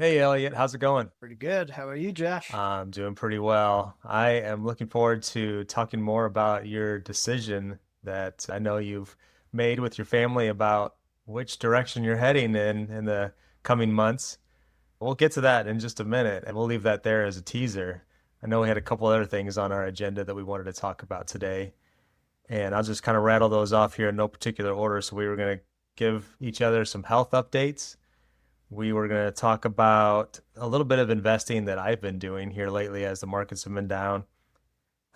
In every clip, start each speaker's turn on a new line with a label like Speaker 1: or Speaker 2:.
Speaker 1: Hey Elliot, how's it going?
Speaker 2: Pretty good. How are you, Josh?
Speaker 1: I'm doing pretty well. I am looking forward to talking more about your decision that I know you've made with your family about which direction you're heading in the coming months. We'll get to that in just a minute, and we'll leave that there as a teaser. I know we had a couple other things on our agenda that we wanted to talk about today, and I'll just kind of rattle those off here in no particular order. So we were going to give each other some health updates. We were going to talk about a little bit of investing that I've been doing here lately as the markets have been down.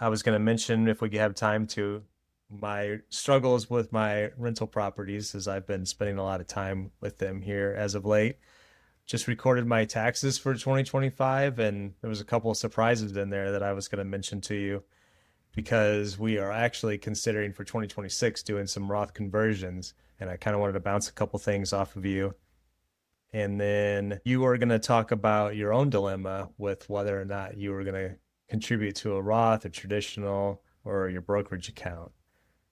Speaker 1: I was going to mention, if we have time to, my struggles with my rental properties as I've been spending a lot of time with them here as of late. Just recorded my taxes for 2025, and there was a couple of surprises in there that I was going to mention to you because we are actually considering for 2026 doing some Roth conversions, and I kind of wanted to bounce a couple things off of you. And then you were going to talk about your own dilemma with whether or not you were going to contribute to a Roth, a traditional, or your brokerage account.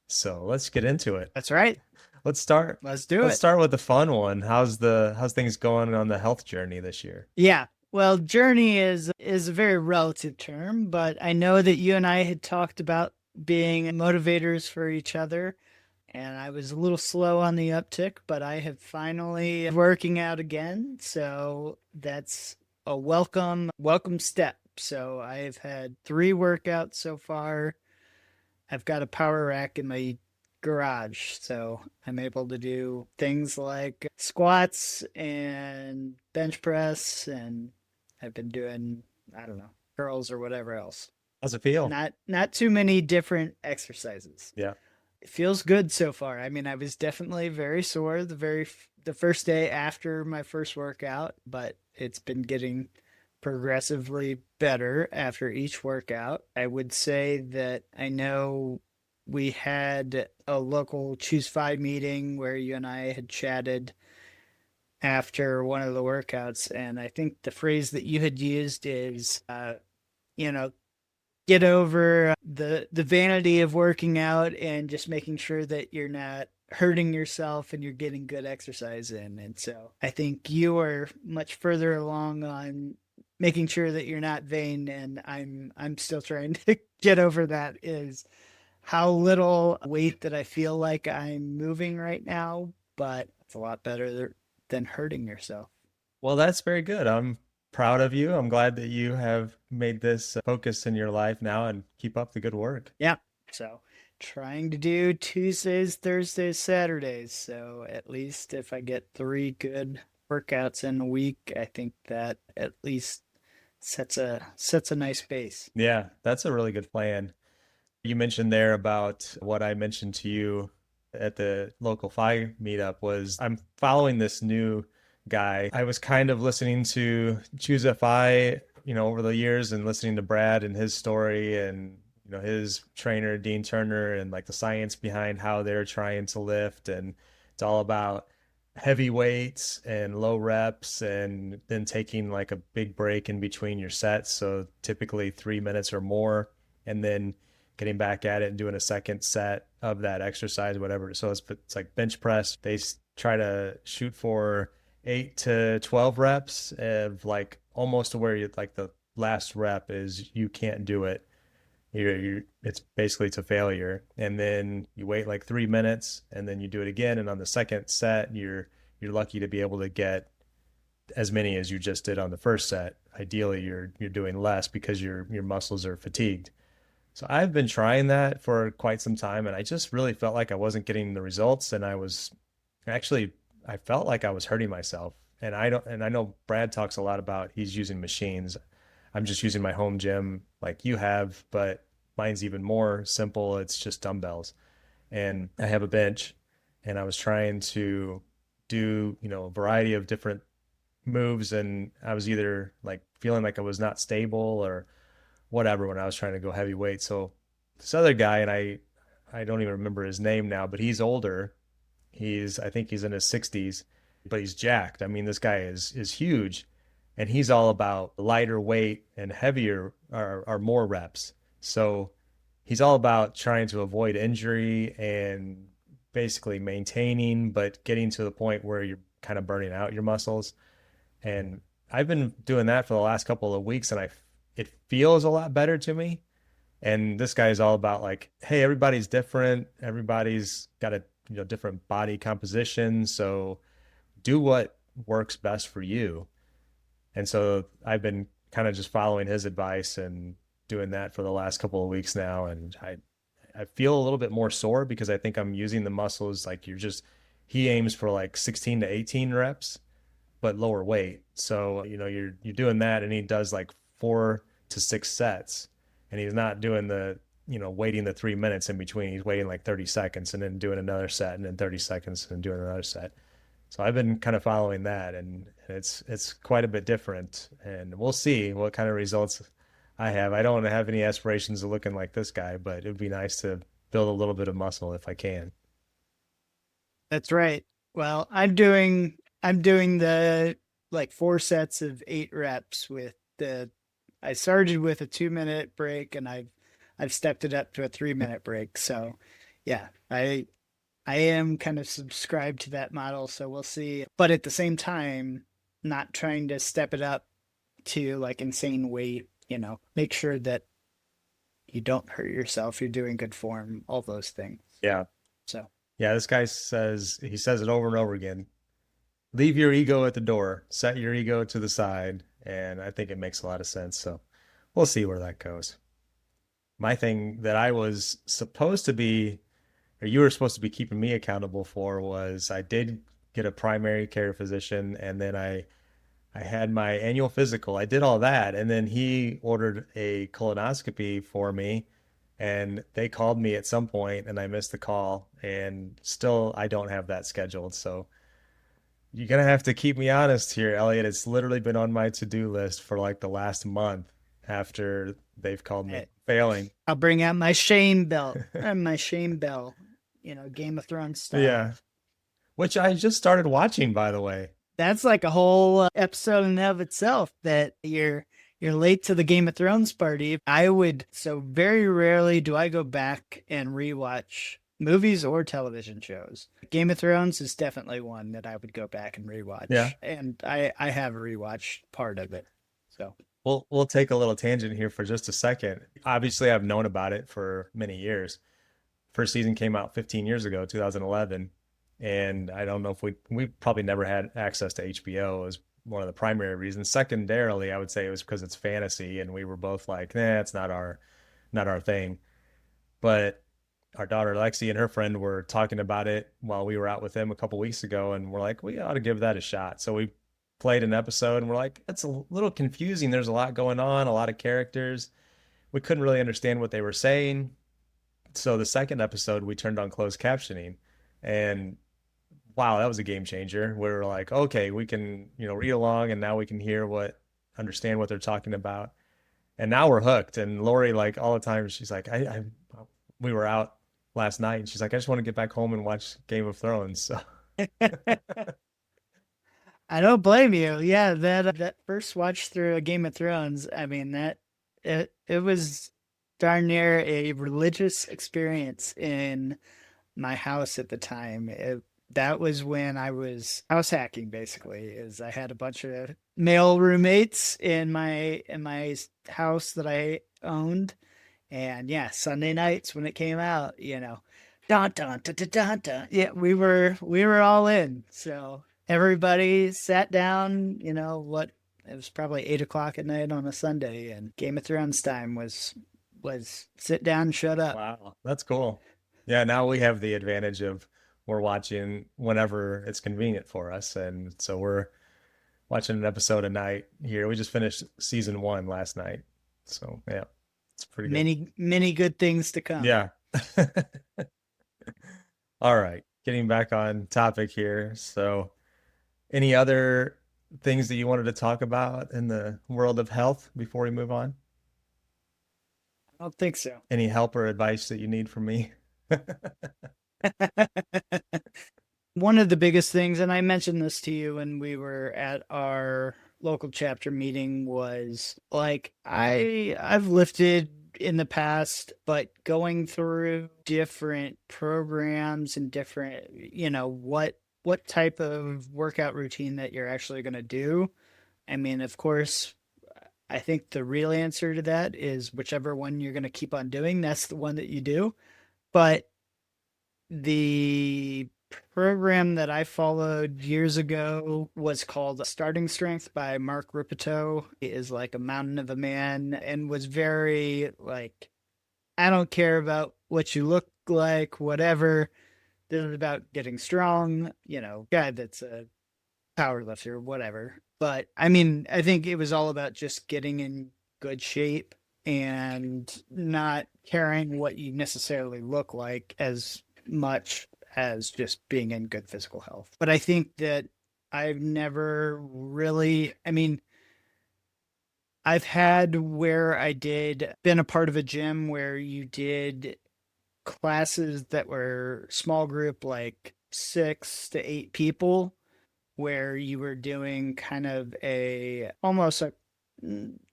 Speaker 1: So let's get into it.
Speaker 2: That's right.
Speaker 1: Let's start.
Speaker 2: Let's do
Speaker 1: Let's
Speaker 2: it.
Speaker 1: start with the fun one. How's things going on the health journey this year?
Speaker 2: Yeah. Well, journey is a very relative term, but I know that you and I had talked about being motivators for each other, and I was a little slow on the uptick, but I have finally working out again. So that's a welcome step. So I've had 3 workouts so far. I've got a power rack in my garage, so I'm able to do things like squats and bench press, and I've been doing, I don't know, curls or whatever else.
Speaker 1: How's it feel?
Speaker 2: Not too many different exercises.
Speaker 1: Yeah.
Speaker 2: It feels good so far. I mean, I was definitely very sore the first day after my first workout, but it's been getting progressively better after each workout. I would say that I know we had a local Choose Five meeting where you and I had chatted after one of the workouts, and I think the phrase that you had used is, you know, get over the vanity of working out and just making sure that you're not hurting yourself and you're getting good exercise in. And so I think you are much further along on making sure that you're not vain, and I'm still trying to get over that is how little weight that I feel like I'm moving right now, but it's a lot better than hurting yourself.
Speaker 1: Well, that's very good. I'm proud of you. I'm glad that you have made this focus in your life now and keep up the good work.
Speaker 2: Yeah. So trying to do Tuesdays, Thursdays, Saturdays. So at least if I get 3 good workouts in a week, I think that at least sets a nice base.
Speaker 1: Yeah, that's a really good plan. You mentioned there about what I mentioned to you at the local FI meetup was I'm following this new guy. I was kind of listening to Choose FI, over the years and listening to Brad and his story and his trainer Dean Turner and like the science behind how they're trying to lift, and it's all about heavy weights and low reps and then taking like a big break in between your sets, so typically 3 minutes or more, and then getting back at it and doing a second set of that exercise, whatever. So it's like bench press. They try to shoot for 8 to 12 reps of like almost to where you like the last rep is you can't do it. It's basically to failure. And then you wait like 3 minutes and then you do it again. And on the second set, you're lucky to be able to get as many as you just did on the first set. Ideally, you're doing less because your muscles are fatigued. So I've been trying that for quite some time, and I just really felt like I wasn't getting the results, and I felt like I was hurting myself. And I know Brad talks a lot about he's using machines. I'm just using my home gym like you have, but mine's even more simple. It's just dumbbells. And I have a bench, and I was trying to do, a variety of different moves, and I was either like feeling like I was not stable or whatever when I was trying to go heavyweight. So this other guy, and I don't even remember his name now, but he's older. I think he's in his 60s, but he's jacked. I mean, this guy is huge, and he's all about lighter weight and heavier are more reps. So he's all about trying to avoid injury and basically maintaining, but getting to the point where you're kind of burning out your muscles. And I've been doing that for the last couple of weeks, and I it feels a lot better to me. And this guy is all about like, hey, everybody's different. Everybody's got a different body composition. So do what works best for you. And so I've been kind of just following his advice and doing that for the last couple of weeks now. And I feel a little bit more sore because I think I'm using the muscles like he aims for like 16 to 18 reps, but lower weight. So, you're doing that and he does like 4 to 6 sets, and he's not doing waiting the 3 minutes in between. He's waiting like 30 seconds and then doing another set and then 30 seconds and doing another set. So I've been kind of following that, and it's quite a bit different, and we'll see what kind of results I have. I don't have any aspirations of looking like this guy, but it would be nice to build a little bit of muscle if I can.
Speaker 2: That's right. Well, I'm doing the like 4 sets of 8 reps with the I started with a 2 minute break and I've stepped it up to a 3 minute break. So yeah, I am kind of subscribed to that model, so we'll see. But at the same time, not trying to step it up to like insane weight, make sure that you don't hurt yourself, you're doing good form, all those things.
Speaker 1: Yeah.
Speaker 2: So
Speaker 1: Yeah, this guy he says it over and over again. Leave your ego at the door, set your ego to the side, and I think it makes a lot of sense. So we'll see where that goes. My thing that I was supposed to be, or you were supposed to be keeping me accountable for, was I did get a primary care physician, and then I had my annual physical. I did all that, and then he ordered a colonoscopy for me, and they called me at some point, and I missed the call, and still I don't have that scheduled. So you're gonna have to keep me honest here, Elliot. It's literally been on my to-do list for like the last month after they've called me
Speaker 2: eh,
Speaker 1: failing.
Speaker 2: I'll bring out my shame belt and my shame bell, Game of Thrones style.
Speaker 1: Yeah, which I just started watching, by the way.
Speaker 2: That's like a whole episode in and of itself that you're late to the Game of Thrones party. So very rarely do I go back and rewatch movies or television shows. Game of Thrones is definitely one that I would go back and
Speaker 1: Yeah.
Speaker 2: rewatch. And I have rewatched part of it. So
Speaker 1: We'll take a little tangent here for just a second. Obviously, I've known about it for many years. First season came out 15 years ago, 2011, and I don't know if we probably never had access to HBO as one of the primary reasons. Secondarily, I would say it was because it's fantasy, and we were both like, "Nah, it's not our thing." But our daughter Lexi and her friend were talking about it while we were out with them a couple weeks ago, and we're like, we ought to give that a shot. So we played an episode, and we're like, it's a little confusing. There's a lot going on, a lot of characters. We couldn't really understand what they were saying. So the second episode, we turned on closed captioning, and wow, that was a game changer. We were like, okay, we can read along, and now we can understand what they're talking about. And now we're hooked. And Lori, like all the time, she's like, we were out last night, and she's like, I just want to get back home and watch Game of Thrones. So
Speaker 2: I don't blame you. Yeah, that first watch through a Game of Thrones, I mean it was darn near a religious experience in my house at the time. That was when I was house hacking basically. Is I had a bunch of male roommates in my house that I owned, and yeah, Sunday nights when it came out, dun dun dun dun dun, dun. Yeah, we were all in. So everybody sat down. It was probably 8 o'clock at night on a Sunday, and Game of Thrones time was sit down, shut up.
Speaker 1: wow, that's cool. Yeah, now we have the advantage of we're watching whenever it's convenient for us, and so we're watching an episode a night here. We just finished season 1 last night, so yeah, it's pretty good.
Speaker 2: Many many good things to come.
Speaker 1: Yeah. All right, getting back on topic here. So, any other things that you wanted to talk about in the world of health before we move on?
Speaker 2: I don't think so.
Speaker 1: Any help or advice that you need from me?
Speaker 2: One of the biggest things, and I mentioned this to you when we were at our local chapter meeting, was like I've lifted in the past, but going through different programs and different, what type of workout routine that you're actually going to do I mean, of course, I think the real answer to that is whichever one you're going to keep on doing, that's the one that you do. But the program that I followed years ago was called Starting Strength by Mark Ripito. He is like a mountain of a man and was very like, I don't care about what you look like, whatever. This is about getting strong, guy that's a power lifter, whatever. But I mean, I think it was all about just getting in good shape and not caring what you necessarily look like as much as just being in good physical health. But I think that I've never really, I mean, I've had where I did been a part of a gym where you did classes that were small group, like 6 to 8 people, where you were doing kind of a almost a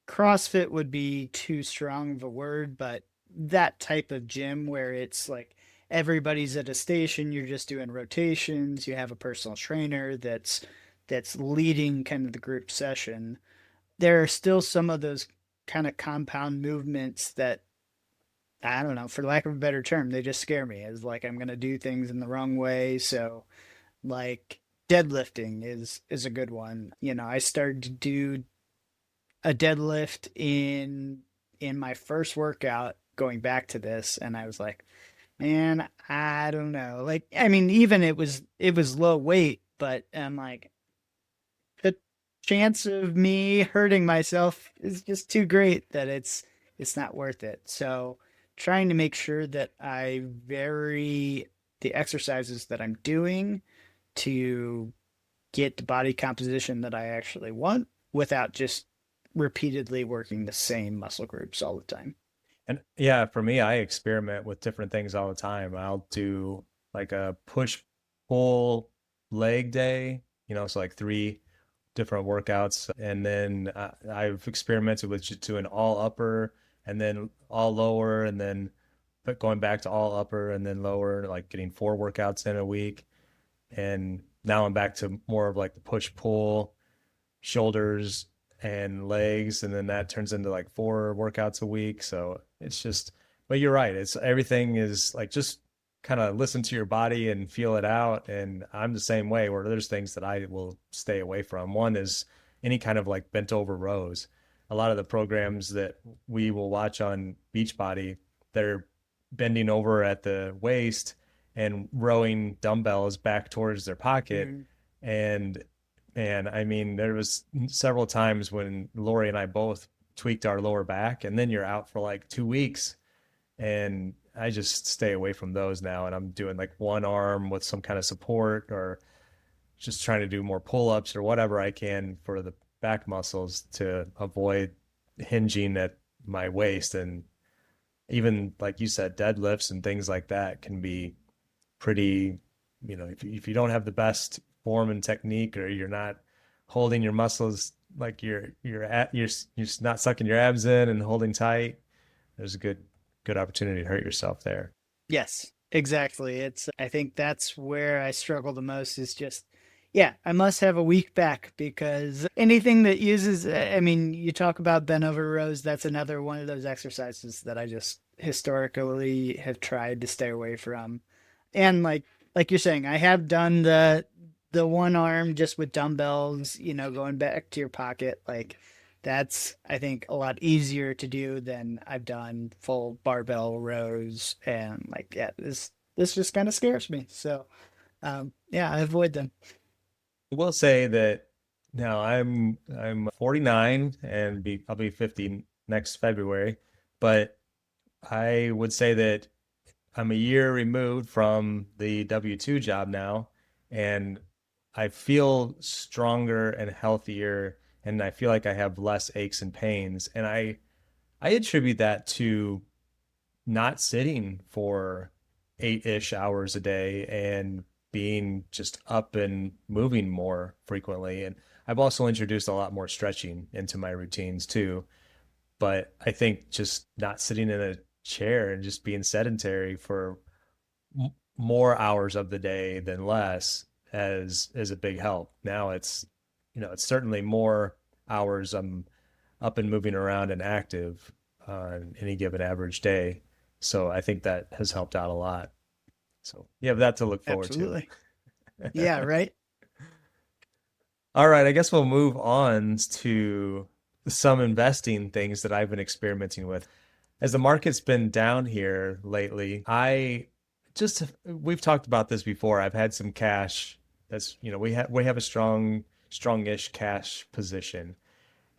Speaker 2: CrossFit would be too strong of a word, but that type of gym where it's like everybody's at a station, you're just doing rotations, you have a personal trainer that's leading kind of the group session. There are still some of those kind of compound movements that I don't know, for lack of a better term, they just scare me. As like I'm going to do things in the wrong way, so like deadlifting is a good one. I started to do a deadlift in my first workout going back to this, and I was like, man, I don't know. Like, I mean, even it was low weight, but I'm like, the chance of me hurting myself is just too great that it's not worth it. So trying to make sure that I vary the exercises that I'm doing to get the body composition that I actually want without just repeatedly working the same muscle groups all the time.
Speaker 1: And yeah, for me, I experiment with different things all the time. I'll do like a push pull leg day, so like three different workouts. And then I've experimented with just doing all upper and then all lower and then but going back to all upper and then lower, like getting 4 workouts in a week. And now I'm back to more of like the push pull, shoulders and legs, and then that turns into like 4 workouts a week. So it's just, but you're right. It's everything is like just kind of listen to your body and feel it out. And I'm the same way where there's things that I will stay away from. One is any kind of like bent over rows. A lot of the programs that we will watch on Beachbody, they're bending over at the waist and rowing dumbbells back towards their pocket.
Speaker 2: Mm.
Speaker 1: And man, I mean, there was several times when Lori and I both tweaked our lower back, and then you're out for like 2 weeks. And I just stay away from those now. And I'm doing like one arm with some kind of support or just trying to do more pull ups or whatever I can for the back muscles to avoid hinging at my waist. And even like you said, deadlifts and things like that can be pretty, if you don't have the best form and technique or you're not holding your muscles like you're not sucking your abs in and holding tight, there's a good opportunity to hurt yourself there.
Speaker 2: Yes, exactly. I think that's where I struggle the most is just, yeah, I must have a weak back because anything that uses, I mean, you talk about bent over rows, that's another one of those exercises that I just historically have tried to stay away from. And like you're saying, I have done the one arm just with dumbbells, going back to your pocket. Like that's I think a lot easier to do than I've done full barbell rows and like yeah, this just kind of scares me. So yeah, I avoid them.
Speaker 1: I will say that now I'm 49 and I'll be 50 next February, but I would say that I'm a year removed from the W-2 job now, and I feel stronger and healthier, and I feel like I have less aches and pains. And I attribute that to not sitting for 8-ish hours a day and being just up and moving more frequently. And I've also introduced a lot more stretching into my routines too. But I think just not sitting in a chair and just being sedentary for more hours of the day than less as is a big help. Now it's it's certainly more hours I'm up and moving around and active on any given average day. So I think that has helped out a lot. So you have that to look forward to.
Speaker 2: Absolutely. Yeah, right.
Speaker 1: All right, I guess we'll move on to some investing things that I've been experimenting with. As the market's been down here lately, we've talked about this before. I've had some cash that's, we have a strongish cash position.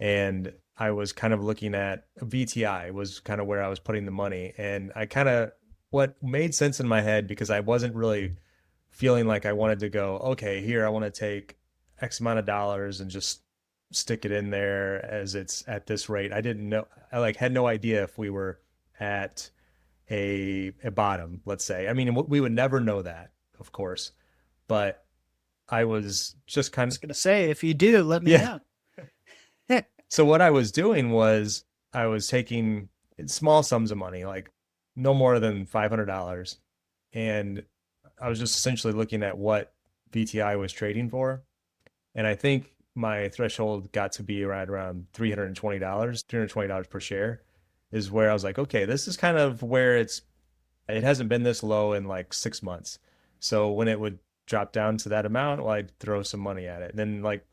Speaker 1: And I was kind of looking at VTI was kind of where I was putting the money. And what made sense in my head because I wasn't really feeling like I wanted to go, okay, here, I want to take X amount of dollars and just stick it in there as it's at this rate. I didn't know, I like had no idea if we were at a bottom, let's say. I mean, we would never know that, of course, but I was just
Speaker 2: I
Speaker 1: kind
Speaker 2: was
Speaker 1: of,
Speaker 2: gonna say, if you do, let me
Speaker 1: yeah.
Speaker 2: know.
Speaker 1: So what I was doing was I was taking small sums of money, like no more than $500, and I was just essentially looking at what VTI was trading for. And I think my threshold got to be right around $320 per share is where I was like, okay, this is kind of where it hasn't been this low in like 6 months. So when it would drop down to that amount, well, I'd throw some money at it. And then like,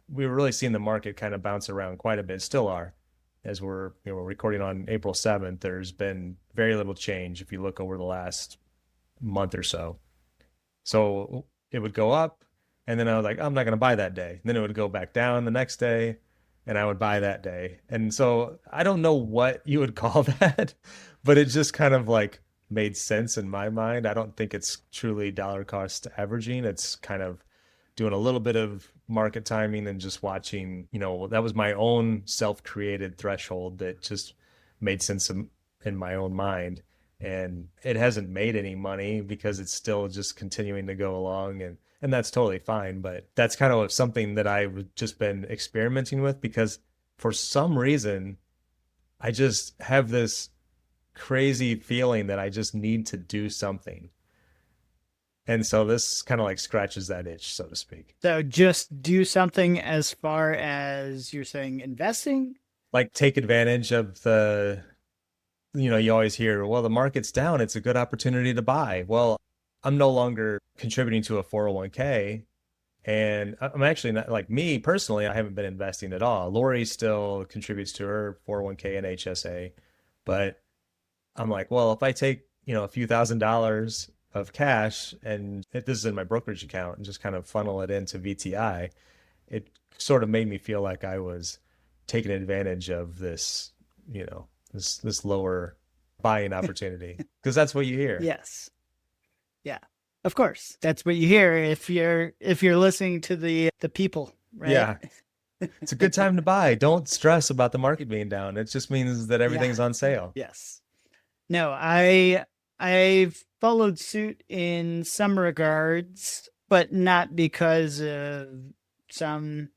Speaker 1: we were really seeing the market kind of bounce around quite a bit, still are. As we're recording on April 7th, there's been very little change if you look over the last month or so. So it would go up, and then I was like, I'm not going to buy that day. And then it would go back down the next day, and I would buy that day. And so I don't know what you would call that, but it just kind of like made sense in my mind. I don't think it's truly dollar cost averaging. It's kind of doing a little bit of market timing and just watching, that was my own self-created threshold that just made sense in my own mind. And it hasn't made any money because it's still just continuing to go along, and that's totally fine. But that's kind of something that I've just been experimenting with because for some reason I just have this crazy feeling that I just need to do something. And so this kind of like scratches that itch, so to speak.
Speaker 2: So just do something as far as you're saying investing.
Speaker 1: Like take advantage of you always hear, well, the market's down, it's a good opportunity to buy. Well, I'm no longer contributing to a 401k. And I'm actually not, like me personally, I haven't been investing at all. Lori still contributes to her 401k and HSA. But I'm like, well, if I take, a few $1,000s of cash and this is in my brokerage account and just kind of funnel it into VTI, it sort of made me feel like I was taking advantage of this, this lower buying opportunity because that's what you hear.
Speaker 2: Yes. Yeah. Of course. That's what you hear if you're listening to the people, right?
Speaker 1: Yeah. It's a good time to buy. Don't stress about the market being down. It just means that
Speaker 2: Yeah.
Speaker 1: everything's on sale.
Speaker 2: Yes. No, I've followed suit in some regards, but not because of some.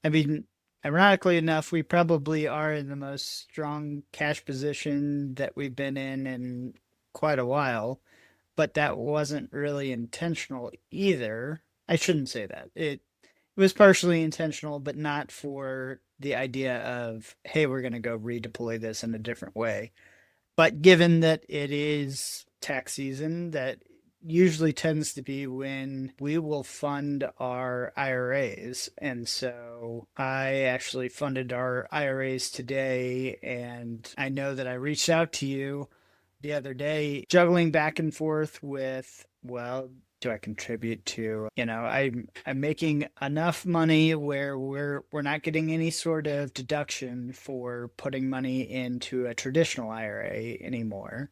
Speaker 2: I mean, ironically enough, we probably are in the most strong cash position that we've been in quite a while, but that wasn't really intentional either. I shouldn't say that. It was partially intentional, but not for the idea of, hey, we're going to go redeploy this in a different way. But given that it is tax season, that usually tends to be when we will fund our IRAs. And so I actually funded our IRAs today. And I know that I reached out to you the other day, juggling back and forth with, well, do I contribute to, I'm making enough money where we're not getting any sort of deduction for putting money into a traditional IRA anymore.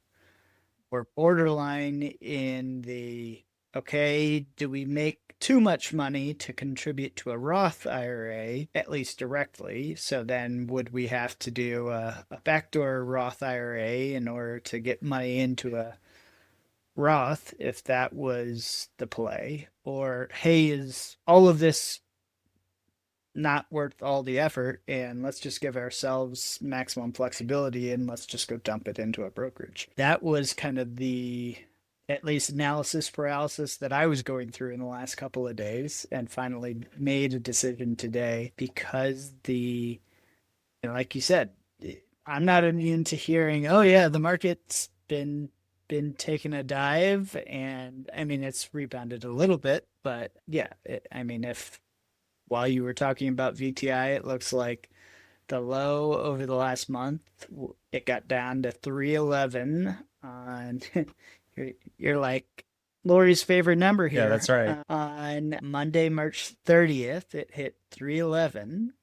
Speaker 2: We're borderline in the, okay, do we make too much money to contribute to a Roth IRA, at least directly? So then would we have to do a backdoor Roth IRA in order to get money into a Roth if that was the play? Or, hey, is all of this not worth all the effort and let's just give ourselves maximum flexibility and let's just go dump it into a brokerage? That was kind of the at least analysis paralysis that I was going through in the last couple of days, and finally made a decision today because like you said, I'm not immune to hearing, oh yeah, the market's been taking a dive, and I mean it's rebounded a little bit, but yeah, I mean if while you were talking about VTI, it looks like the low over the last month, it got down to 311 on you're like Lori's favorite number
Speaker 1: Yeah, that's
Speaker 2: here.
Speaker 1: right.
Speaker 2: On Monday, March 30th, it hit 311.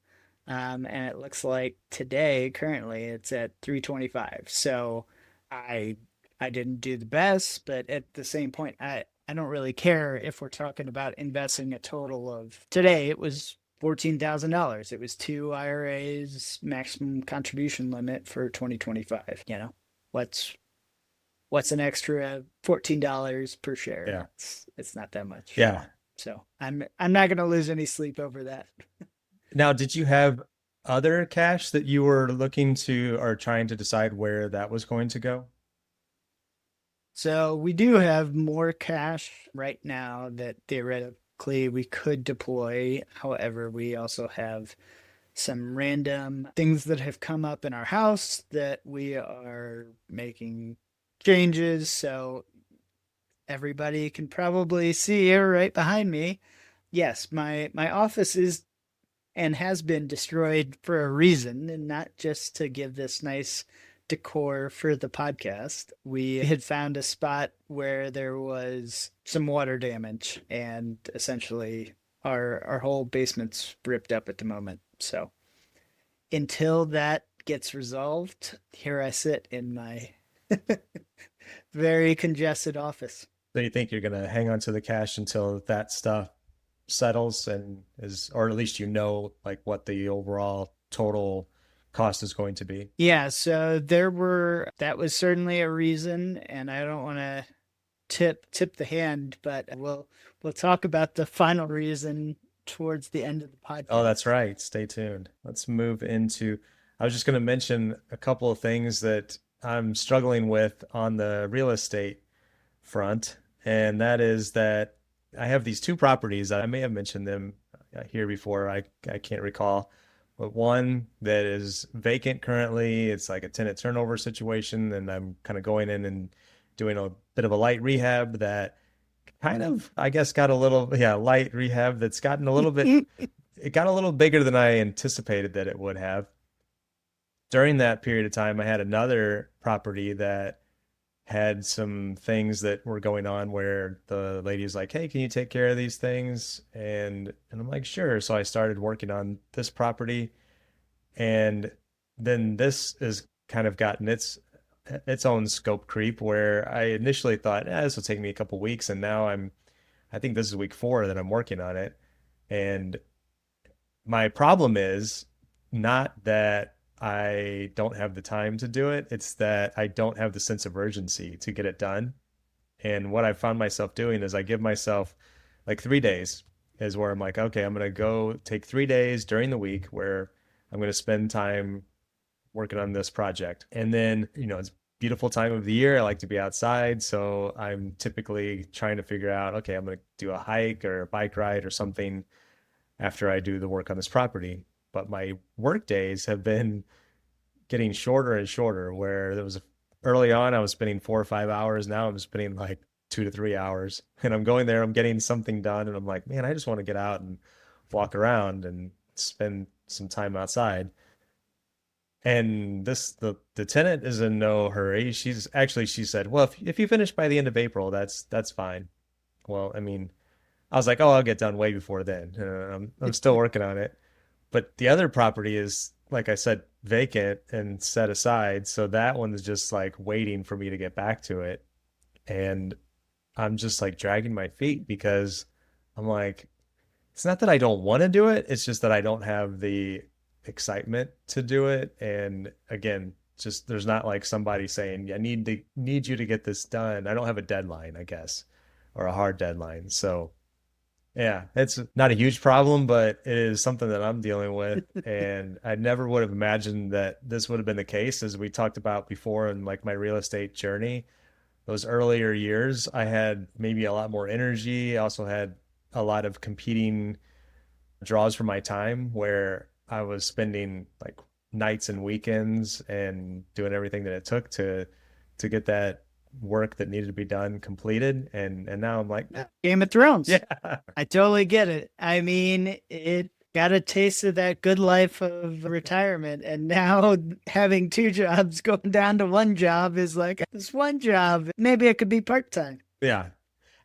Speaker 2: And it looks like today, currently, it's at 325. So I I didn't do the best, but at the same point, I don't really care if we're talking about investing a total of today, it was $14,000. It was two IRAs maximum contribution limit for 2025. What's what's an extra $14 per share?
Speaker 1: Yeah.
Speaker 2: It's not that much.
Speaker 1: Yeah.
Speaker 2: So I'm not going to lose any sleep over that.
Speaker 1: Now, did you have other cash that you were looking to or trying to decide where that was going to go?
Speaker 2: So we do have more cash right now that theoretically we could deploy. However, we also have some random things that have come up in our house that we are making changes. So everybody can probably see here right behind me. Yes, my office is and has been destroyed for a reason, and not just to give this nice decor for the podcast. We had found a spot where there was some water damage, and essentially our whole basement's ripped up at the moment. So until that gets resolved, here I sit in my very congested office.
Speaker 1: So you think you're going to hang on to the cash until that stuff settles and is, or at least you know, like what the overall total cost is going to be?
Speaker 2: Yeah, so that was certainly a reason, and I don't want to tip the hand, but we'll talk about the final reason towards the end of the
Speaker 1: Oh,
Speaker 2: podcast.
Speaker 1: that's right. Stay tuned. Let's move into, I was just going to mention a couple of things that I'm struggling with on the real estate front, and that is that I have these two properties. I may have mentioned them here before. I can't recall, but one that is vacant currently. It's like a tenant turnover situation, and I'm kind of going in and doing a bit of a light rehab that kind of, I guess, got a little, yeah, light rehab that's gotten a little bit, it got a little bigger than I anticipated that it would have. During that period of time, I had another property that had some things that were going on where the lady was like, "Hey, can you take care of these things?" And I'm like, "Sure." So I started working on this property, and then this has kind of gotten its own scope creep where I initially thought, this will take me a couple weeks, and now I think this is week 4 that I'm working on it. And my problem is not that I don't have the time to do it, it's that I don't have the sense of urgency to get it done. And what I found myself doing is I give myself like 3 days is where I'm like, okay, I'm going to go take 3 days during the week where I'm going to spend time working on this project. And then, it's beautiful time of the year. I like to be outside. So I'm typically trying to figure out, okay, I'm going to do a hike or a bike ride or something after I do the work on this property. But my work days have been getting shorter and shorter, where there was early on, I was spending 4 or 5 hours. Now I'm spending like 2 to 3 hours. And I'm going there, I'm getting something done. And I'm like, man, I just want to get out and walk around and spend some time outside. And the tenant is in no hurry. She said, well, if you finish by the end of April, that's fine. Well, I mean, I was like, oh, I'll get done way before then. I'm still working on it. But the other property is, like I said, vacant and set aside. So that one is just like waiting for me to get back to it. And I'm just like dragging my feet because I'm like, it's not that I don't want to do it. It's just that I don't have the excitement to do it. And again, just there's not like somebody saying, I need you to get this done. I don't have a deadline, I guess, or a hard deadline. So yeah, it's not a huge problem, but it is something that I'm dealing with. And I never would have imagined that this would have been the case, as we talked about before in like my real estate journey. those earlier years, I had maybe a lot more energy. I also had a lot of competing draws for my time where I was spending like nights and weekends and doing everything that it took to get that work that needed to be done completed. And now I'm like,
Speaker 2: Game of Thrones.
Speaker 1: yeah.
Speaker 2: I totally get it. I mean, it got a taste of that good life of retirement. And now having two jobs, going down to one job is like this one job. Maybe it could be part time.
Speaker 1: Yeah.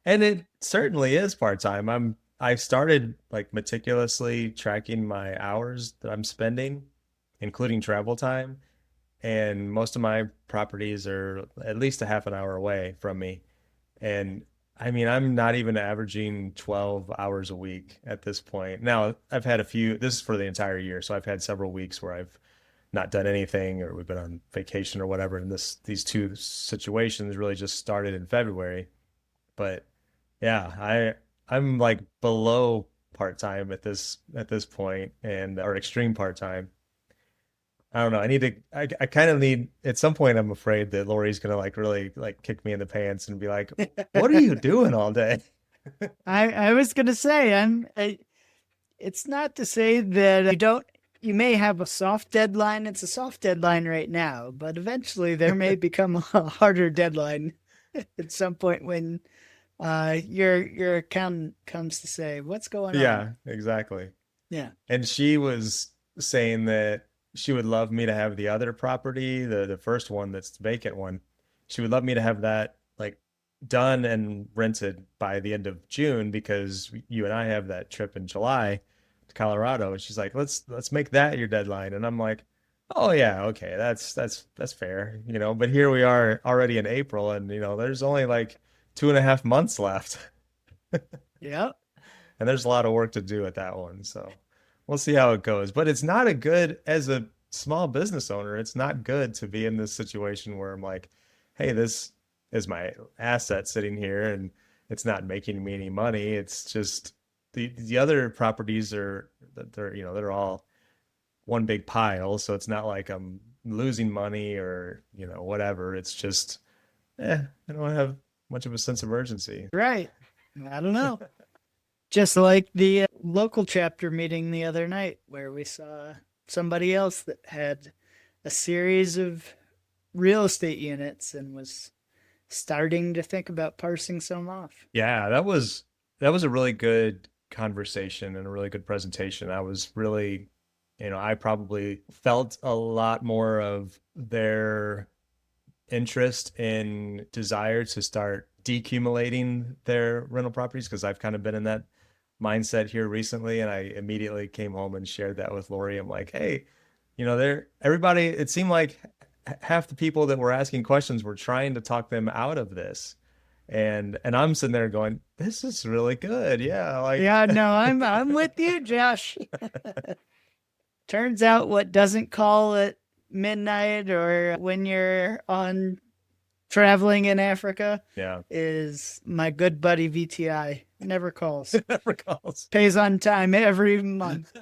Speaker 1: And it certainly is part-time. I started like meticulously tracking my hours that I'm spending, including travel time. And most of my properties are at least a half an hour away from me. And I mean, I'm not even averaging 12 hours a week at this point. Now, I've had a few, this is for the entire year. So I've had several weeks where I've not done anything or we've been on vacation or whatever. And these two situations really just started in February. But yeah, I'm like below part-time at this point and or extreme part-time. I don't know. I kind of need at some point I'm afraid that Lori's gonna like really like kick me in the pants and be like, "What are you doing all day?"
Speaker 2: I was gonna say it's not to say that you may have a soft deadline. It's a soft deadline right now, but eventually there may become a harder deadline at some point when your accountant comes to say, "What's going on?"
Speaker 1: Yeah, exactly.
Speaker 2: Yeah.
Speaker 1: And she was saying that she would love me to have the other property, the first one that's the vacant one. She would love me to have that like done and rented by the end of June because you and I have that trip in July to Colorado. And she's like, let's make that your deadline. And I'm like, oh yeah, okay, that's fair, you know. But here we are already in April, and you know, there's only like 2.5 months left.
Speaker 2: Yep.
Speaker 1: And there's a lot of work to do at that one. So we'll see how it goes. But it's not a good, as a small business owner, it's not good to be in this situation where I'm like, hey, this is my asset sitting here and it's not making me any money. It's just the other properties are they're you know they're all one big pile. So it's not like I'm losing money or you know whatever. It's just I don't have much of a sense of urgency.
Speaker 2: Right. I don't know. Just like the local chapter meeting the other night, where we saw somebody else that had a series of real estate units and was starting to think about parsing some off.
Speaker 1: Yeah, that was a really good conversation and a really good presentation. I was really, you know, I probably felt a lot more of their interest and desire to start decumulating their rental properties because I've kind of been in that mindset here recently, and I immediately came home and shared that with Lori. I'm like, hey, you know, everybody, it seemed like half the people that were asking questions were trying to talk them out of this. And I'm sitting there going, this is really good. Yeah, like
Speaker 2: Yeah, no, I'm with you, Josh. Turns out what doesn't call at midnight or when you're on traveling in Africa
Speaker 1: yeah,
Speaker 2: is my good buddy VTI. Never calls.
Speaker 1: never calls.
Speaker 2: Pays on time every month.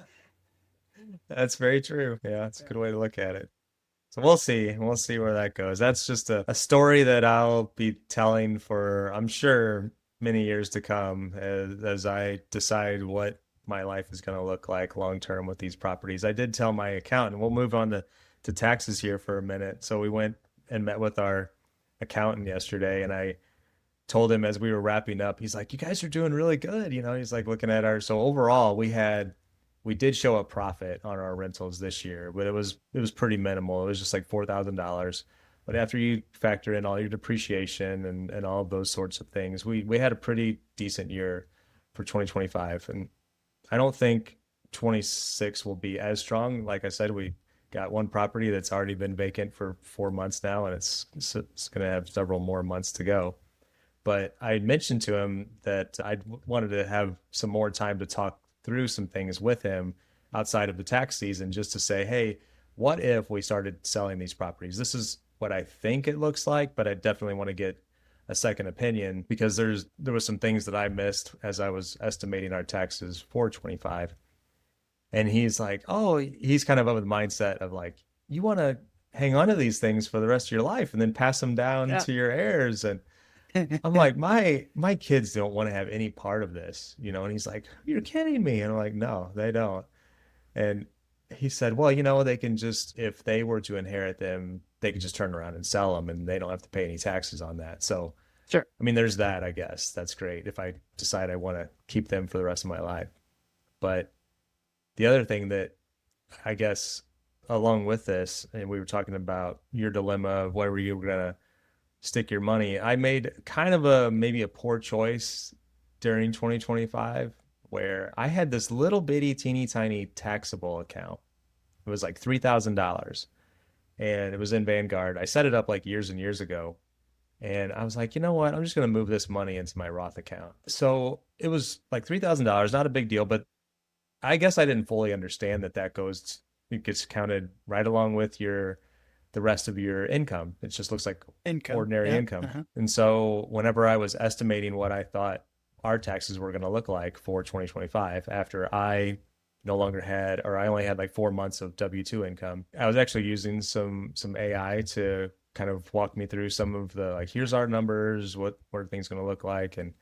Speaker 1: That's very true. Yeah, it's a good way to look at it. So we'll see. We'll see where that goes. That's just a story that I'll be telling for, I'm sure, many years to come as I decide what my life is going to look like long term with these properties. I did tell my accountant, we'll move on to taxes here for a minute. So we went and met with our accountant yesterday, and I told him as we were wrapping up, he's like, you guys are doing really good. You know, he's like looking at so overall we did show a profit on our rentals this year, but it was pretty minimal. It was just like $4,000. But after you factor in all your depreciation and all of those sorts of things, we had a pretty decent year for 2025. And I don't think 26 will be as strong. Like I said, we got one property that's already been vacant for 4 months now, and it's going to have several more months to go. But I mentioned to him that I wanted to have some more time to talk through some things with him outside of the tax season, just to say, hey, what if we started selling these properties? This is what I think it looks like, but I definitely want to get a second opinion because there was some things that I missed as I was estimating our taxes for 25. And he's like, oh, he's kind of of the mindset of like, you want to hang on to these things for the rest of your life and then pass them down
Speaker 2: Yeah.
Speaker 1: to your heirs. And I'm like, my kids don't want to have any part of this, you know? And he's like, you're kidding me. And I'm like, no, they don't. And he said, well, you know, they can just, if they were to inherit them, they could just turn around and sell them and they don't have to pay any taxes on that. So,
Speaker 2: Sure.
Speaker 1: I mean, there's that, I guess. That's great if I decide I want to keep them for the rest of my life. But the other thing that I guess along with this, and we were talking about your dilemma of where you were going to stick your money. I made kind of a maybe a poor choice during 2025 where I had this little bitty teeny tiny taxable account. It was like $3,000 and it was in Vanguard. I set it up like years and years ago. And I was like, you know what? I'm just going to move this money into my Roth account. So it was like $3,000, not a big deal, but I guess I didn't fully understand that it gets counted right along with the rest of your income. It just looks like
Speaker 2: Income.
Speaker 1: ordinary
Speaker 2: Yeah.
Speaker 1: income.
Speaker 2: Uh-huh.
Speaker 1: And so whenever I was estimating what I thought our taxes were going to look like for 2025 after I only had like 4 months of W-2 income, I was actually using some AI to kind of walk me through some of the like, here's our numbers, what are things going to look like, and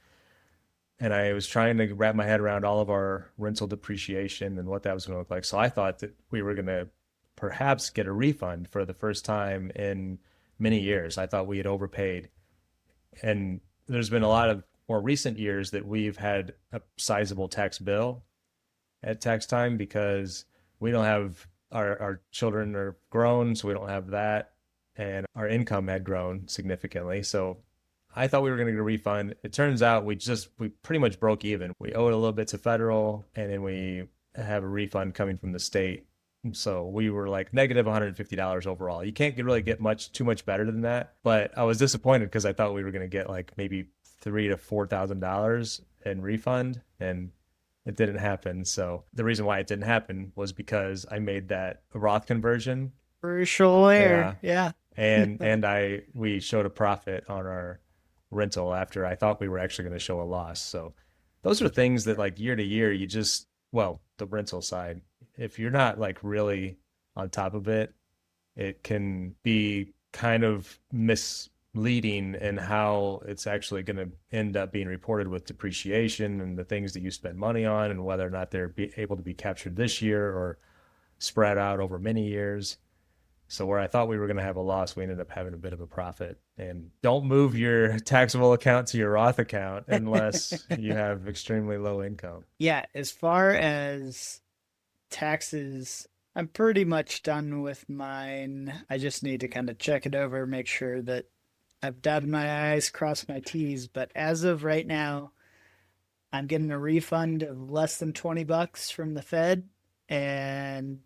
Speaker 1: I was trying to wrap my head around all of our rental depreciation and what that was going to look like. So I thought that we were going to perhaps get a refund for the first time in many years. I thought we had overpaid. And there's been a lot of more recent years that we've had a sizable tax bill at tax time because we don't have our children are grown, so we don't have that. And our income had grown significantly. So I thought we were going to get a refund. It turns out we pretty much broke even. We owed a little bit to federal, and then we have a refund coming from the state. So we were like negative $150 overall. You can't really get too much better than that. But I was disappointed because I thought we were going to get like maybe $3,000 to $4,000 in refund, and it didn't happen. So the reason why it didn't happen was because I made that Roth conversion.
Speaker 2: Crucial
Speaker 1: Yeah,
Speaker 2: error. Yeah.
Speaker 1: and we showed a profit on our rental after I thought we were actually going to show a loss. So those are things that like year to year the rental side, if you're not like really on top of it, it can be kind of misleading in how it's actually going to end up being reported with depreciation and the things that you spend money on and whether or not able to be captured this year or spread out over many years. So where I thought we were going to have a loss, we ended up having a bit of a profit. And don't move your taxable account to your Roth account unless you have extremely low income.
Speaker 2: Yeah. As far as taxes, I'm pretty much done with mine. I just need to kind of check it over, make sure that I've dotted my I's, crossed my T's. But as of right now, I'm getting a refund of less than $20 from the Fed, and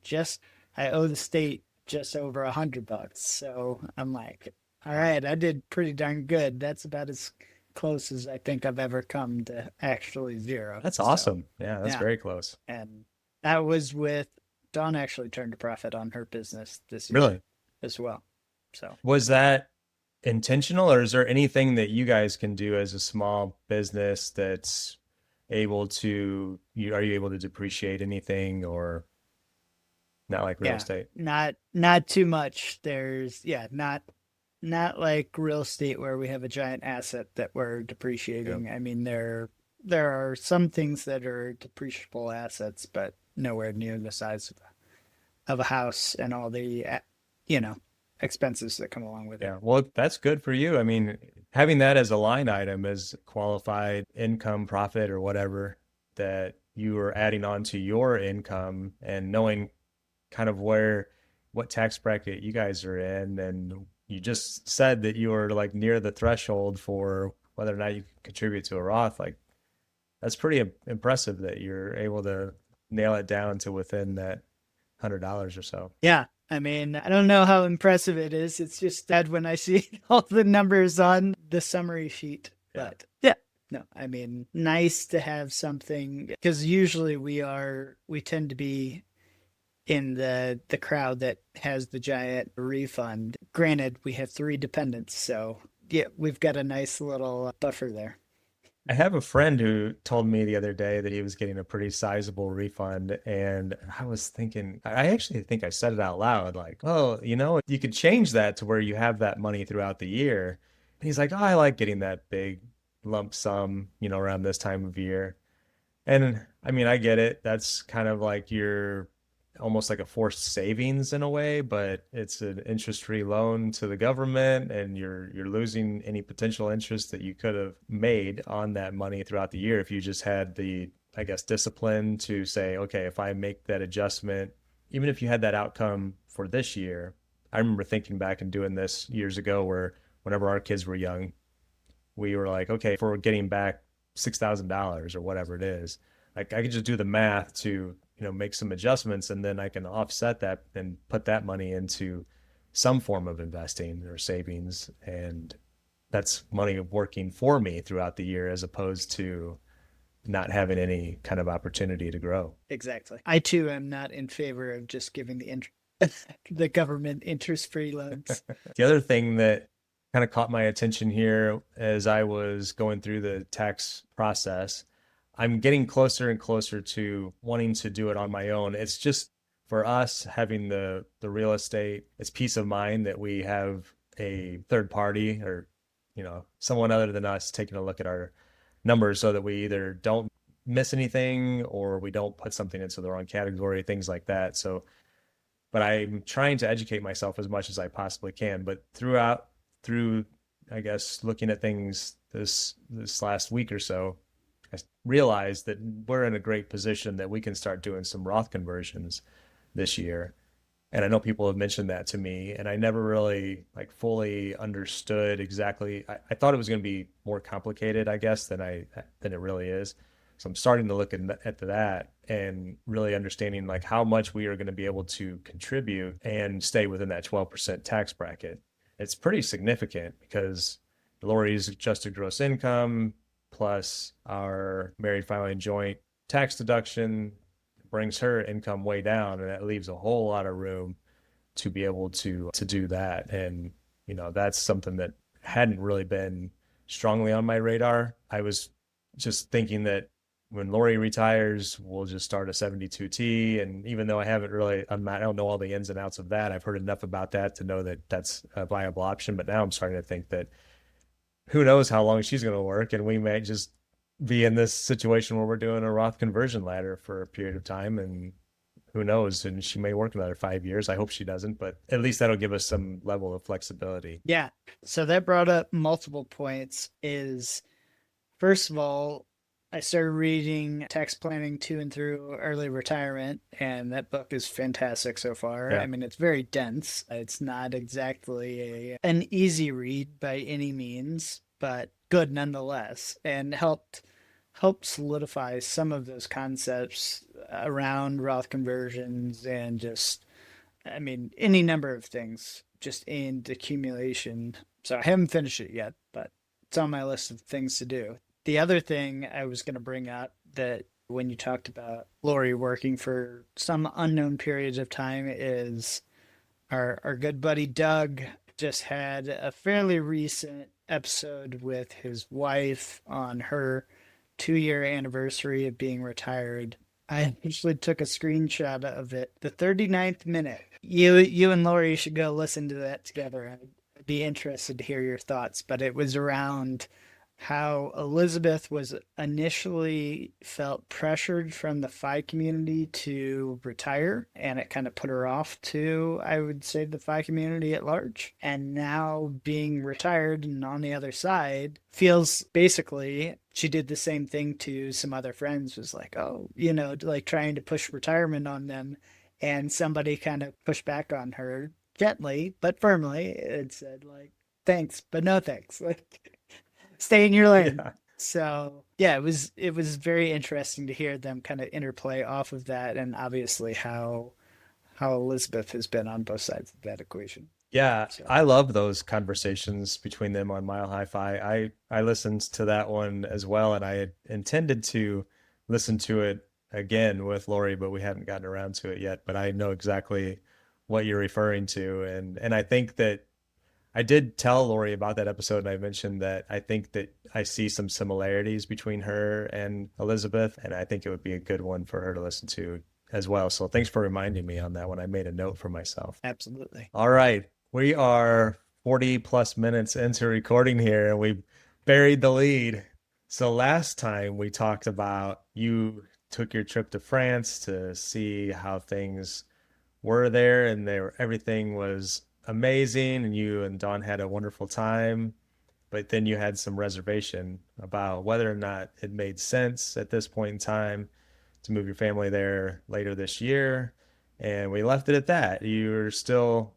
Speaker 2: I owe the state just over $100. So I'm like, all right, I did pretty darn good. That's about as close as I think I've ever come to actually zero.
Speaker 1: That's
Speaker 2: So
Speaker 1: awesome. Yeah, that's
Speaker 2: yeah,
Speaker 1: very close.
Speaker 2: and that was with Dawn actually turned a profit on her business this year
Speaker 1: Really?
Speaker 2: as well. So
Speaker 1: Was that intentional, or is there anything that you guys can do as a small business that's are you able to depreciate anything or not like real
Speaker 2: yeah,
Speaker 1: estate?
Speaker 2: not too much. There's not like real estate where we have a giant asset that we're
Speaker 1: Yep.
Speaker 2: depreciating. I mean, there are some things that are depreciable assets, but nowhere near the size of a house and all the you know expenses that come along with it.
Speaker 1: Yeah. Well, that's good for you. I mean, having that as a line item as qualified income, profit, or whatever that you are adding on to your income and knowing kind of what tax bracket you guys are in. And you just said that you were like near the threshold for whether or not you can contribute to a Roth. Like, that's pretty impressive that you're able to nail it down to within that $100 or so.
Speaker 2: Yeah. I mean, I don't know how impressive it is. It's just that when I see all the numbers on the summary sheet.
Speaker 1: Yeah.
Speaker 2: But yeah, no, I mean, nice to have something because usually we tend to be in the crowd that has the giant refund. Granted, we have three dependents, so yeah, we've got a nice little buffer there.
Speaker 1: I have a friend who told me the other day that he was getting a pretty sizable refund, and I was thinking, I actually think I said it out loud, like, oh, you could change that to where you have that money throughout the year. And he's like, oh, I like getting that big lump sum, around this time of year. And I mean, I get it. That's kind of like your almost like a forced savings in a way, but it's an interest-free loan to the government, and you're losing any potential interest that you could have made on that money throughout the year if you just had the, I guess, discipline to say, okay, if I make that adjustment, even if you had that outcome for this year. I remember thinking back and doing this years ago where whenever our kids were young, we were like, okay, if we're getting back $6,000 or whatever it is, like I could just do the math to, make some adjustments, and then I can offset that and put that money into some form of investing or savings. And that's money working for me throughout the year as opposed to not having any kind of opportunity to grow.
Speaker 2: Exactly. I too am not in favor of just giving the government interest-free loans.
Speaker 1: The other thing that kind of caught my attention here as I was going through the tax process, I'm getting closer and closer to wanting to do it on my own. It's just for us having the real estate, it's peace of mind that we have a third party or, someone other than us taking a look at our numbers so that we either don't miss anything or we don't put something into the wrong category, things like that. So but I'm trying to educate myself as much as I possibly can. But through, I guess, looking at things this last week or so, I realized that we're in a great position that we can start doing some Roth conversions this year. And I know people have mentioned that to me, and I never really like fully understood exactly. I thought it was going to be more complicated, I guess, than it really is. So I'm starting to look at that and really understanding like how much we are going to be able to contribute and stay within that 12% tax bracket. It's pretty significant because Lori's adjusted gross income plus our married filing joint tax deduction brings her income way down, and that leaves a whole lot of room to be able to do that. And that's something that hadn't really been strongly on my radar. I was just thinking that when Lori retires, we'll just start a 72T. And even though I haven't really, I don't know all the ins and outs of that. I've heard enough about that to know that that's a viable option. But now I'm starting to think that who knows how long she's going to work, and we may just be in this situation where we're doing a Roth conversion ladder for a period of time, and who knows, and she may work another 5 years. I hope she doesn't, but at least that'll give us some level of flexibility.
Speaker 2: Yeah. So that brought up multiple points. Is first of all, I started reading Tax Planning to and Through Early Retirement, and that book is fantastic so far.
Speaker 1: Yeah.
Speaker 2: I mean, it's very dense. It's not exactly an easy read by any means, but good nonetheless, and helped solidify some of those concepts around Roth conversions and just, I mean, any number of things just in decumulation. So I haven't finished it yet, but it's on my list of things to do. The other thing I was going to bring up that when you talked about Lori working for some unknown periods of time is our good buddy Doug just had a fairly recent episode with his wife on her 2 year anniversary of being retired. I actually took a screenshot of it. The 39th minute. You and Lori should go listen to that together. I'd be interested to hear your thoughts, but it was around how Elizabeth was initially felt pressured from the FI community to retire, and it kind of put her off to, I would say, the FI community at large. And now being retired and on the other side, feels basically she did the same thing to some other friends, was like, oh, like trying to push retirement on them. And somebody kind of pushed back on her gently but firmly and said, like, thanks, but no thanks. Like, stay in your lane.
Speaker 1: Yeah.
Speaker 2: So yeah, it was very interesting to hear them kind of interplay off of that, and obviously how Elizabeth has been on both sides of that equation.
Speaker 1: Yeah,
Speaker 2: So
Speaker 1: I love those conversations between them on Mile High Fi. I listened to that one as well, and I had intended to listen to it again with Lori, but we hadn't gotten around to it yet. But I know exactly what you're referring to, and I think that I did tell Lori about that episode, and I mentioned that I think that I see some similarities between her and Elizabeth, and I think it would be a good one for her to listen to as well. So thanks for reminding me on that one. I made a note for myself.
Speaker 2: Absolutely.
Speaker 1: All right. We are 40 plus minutes into recording here, and we buried the lead. So last time we talked about you took your trip to France to see how things were there, and everything was amazing, and you and Dawn had a wonderful time. But then you had some reservation about whether or not it made sense at this point in time to move your family there later this year. And we left it at that. You're still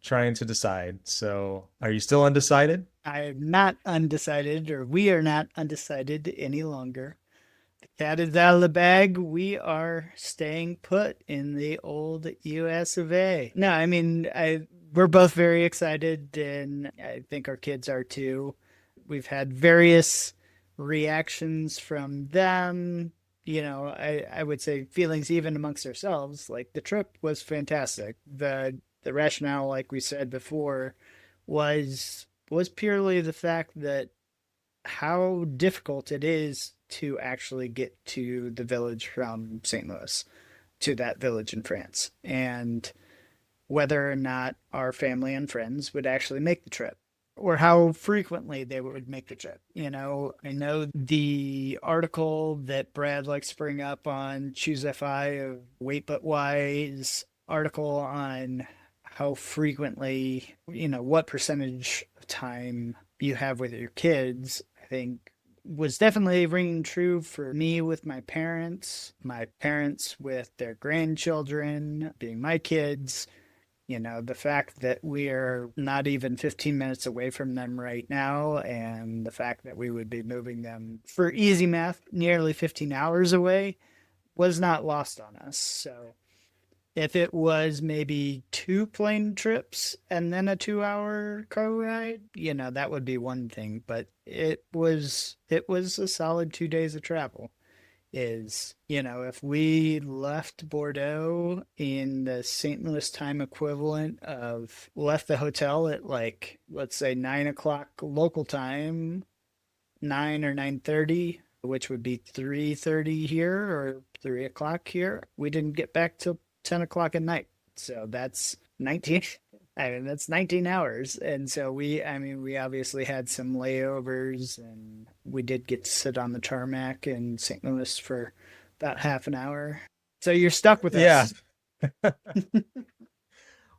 Speaker 1: trying to decide. So are you still undecided?
Speaker 2: I'm not undecided, or we are not undecided any longer. The cat is out of the bag. We are staying put in the old US of A. No, I mean, we're both very excited, and I think our kids are too. We've had various reactions from them. I would say feelings even amongst ourselves. Like the trip was fantastic. The rationale, like we said before, was purely the fact that how difficult it is to actually get to the village from St. Louis, to that village in France, and whether or not our family and friends would actually make the trip, or how frequently they would make the trip. I know the article that Brad likes to bring up on Choose FI of Wait But Why's article on how frequently, what percentage of time you have with your kids, I think was definitely ringing true for me with my parents with their grandchildren being my kids. The fact that we are not even 15 minutes away from them right now, and the fact that we would be moving them, for easy math, nearly 15 hours away, was not lost on us. So if it was maybe 2 plane trips and then a 2 hour car ride, that would be one thing. But it was a solid 2 days of travel. If we left Bordeaux in the St. Louis time equivalent of left the hotel at, like, let's say 9 o'clock local time, 9 or 9:30, which would be 3:30 here or 3 o'clock here, we didn't get back till 10 o'clock at night. So that's 19. I mean, that's 19 hours. And so we obviously had some layovers, and we did get to sit on the tarmac in St. Louis for about half an hour. So you're stuck with
Speaker 1: Yeah.
Speaker 2: us.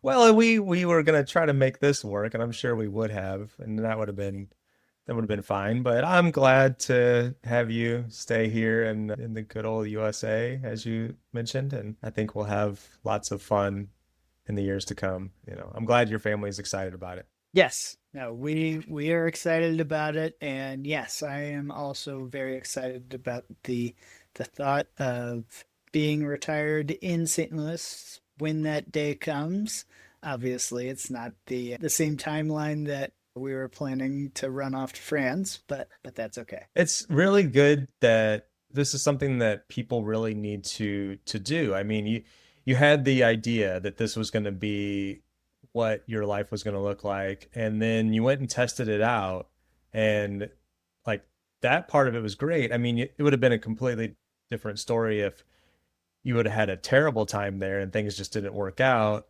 Speaker 1: Well, we were gonna try to make this work, and I'm sure we would have, and that would have been fine. But I'm glad to have you stay here in the good old USA, as you mentioned, and I think we'll have lots of fun in the years to come. I'm glad your family is excited about it.
Speaker 2: Yes. No, we are excited about it, and yes, I am also very excited about the thought of being retired in St. Louis when that day comes. Obviously, it's not the same timeline that we were planning to run off to France, but that's okay.
Speaker 1: It's really good that this is something that people really need to do. I mean, you had the idea that this was going to be what your life was going to look like, and then you went and tested it out, and like that part of it was great. I mean, it would have been a completely different story if you would have had a terrible time there and things just didn't work out.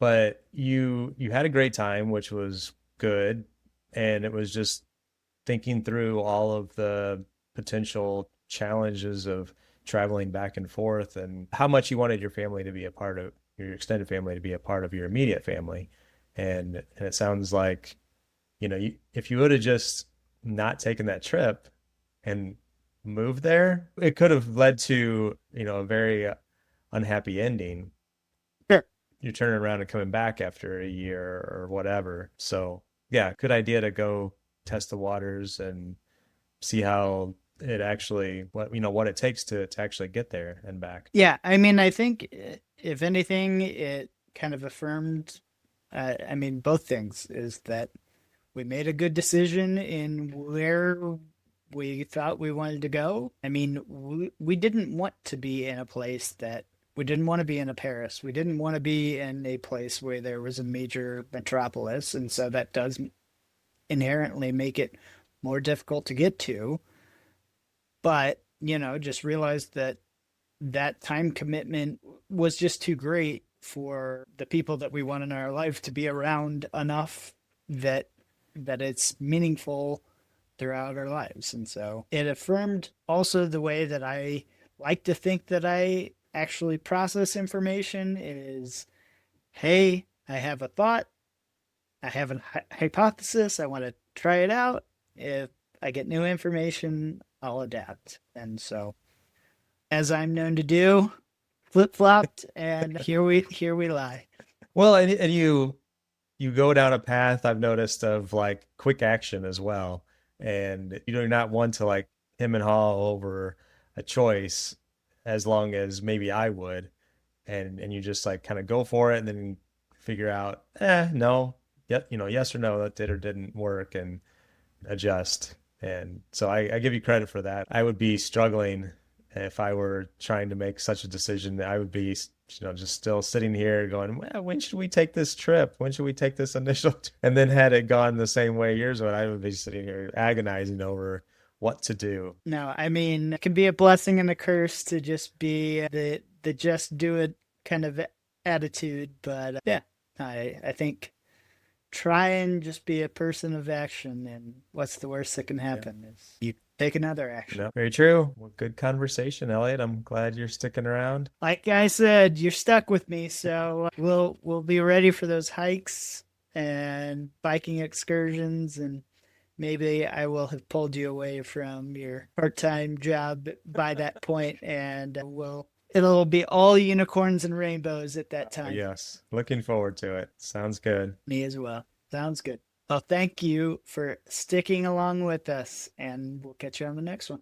Speaker 1: But you had a great time, which was good, and it was just thinking through all of the potential challenges of traveling back and forth and how much you wanted your family to be a part of your extended family to be a part of your immediate family. And it sounds like, if you would have just not taken that trip and moved there, it could have led to, a very unhappy ending.
Speaker 2: Sure.
Speaker 1: You're turning around and coming back after a year or whatever. So, yeah, good idea to go test the waters and see how it actually what it takes to actually get there and back.
Speaker 2: Yeah, I mean, I think if anything, it kind of affirmed. I mean, both things is that we made a good decision in where we thought we wanted to go. I mean, we didn't want to be in a place that We didn't want to be in a Paris. We didn't want to be in a place where there was a major metropolis. And so that does inherently make it more difficult to get to. But, just realized that that time commitment was just too great for the people that we want in our life to be around enough that it's meaningful throughout our lives. And so it affirmed also the way that I like to think that I actually process information is, hey, I have a thought, I have a hypothesis, I want to try it out. If I get new information, I'll adapt. And so, as I'm known to do, flip flopped, and here we lie.
Speaker 1: Well, and you go down a path I've noticed of like quick action as well. And you're not one to like him and haw over a choice as long as maybe I would. And you just like kind of go for it and then figure out, no, yep, yes or no, that did or didn't work and adjust. And so I give you credit for that. I would be struggling if I were trying to make such a decision. I would be, just still sitting here going, well, when should we take this trip? When should we take this initial And then had it gone the same way yours would, I would be sitting here agonizing over what to do.
Speaker 2: No, I mean, it can be a blessing and a curse to just be the just do it kind of attitude. But yeah, I think try and just be a person of action. And what's the worst that can happen is you take another action.
Speaker 1: No, very true. Well, good conversation, Elliot. I'm glad you're sticking around.
Speaker 2: Like I said, you're stuck with me, so we'll be ready for those hikes and biking excursions, and maybe I will have pulled you away from your part-time job by that point, and it'll be all unicorns and rainbows at that time.
Speaker 1: Yes, looking forward to it. Sounds good.
Speaker 2: Me as well. Sounds good. Well, thank you for sticking along with us, and we'll catch you on the next one.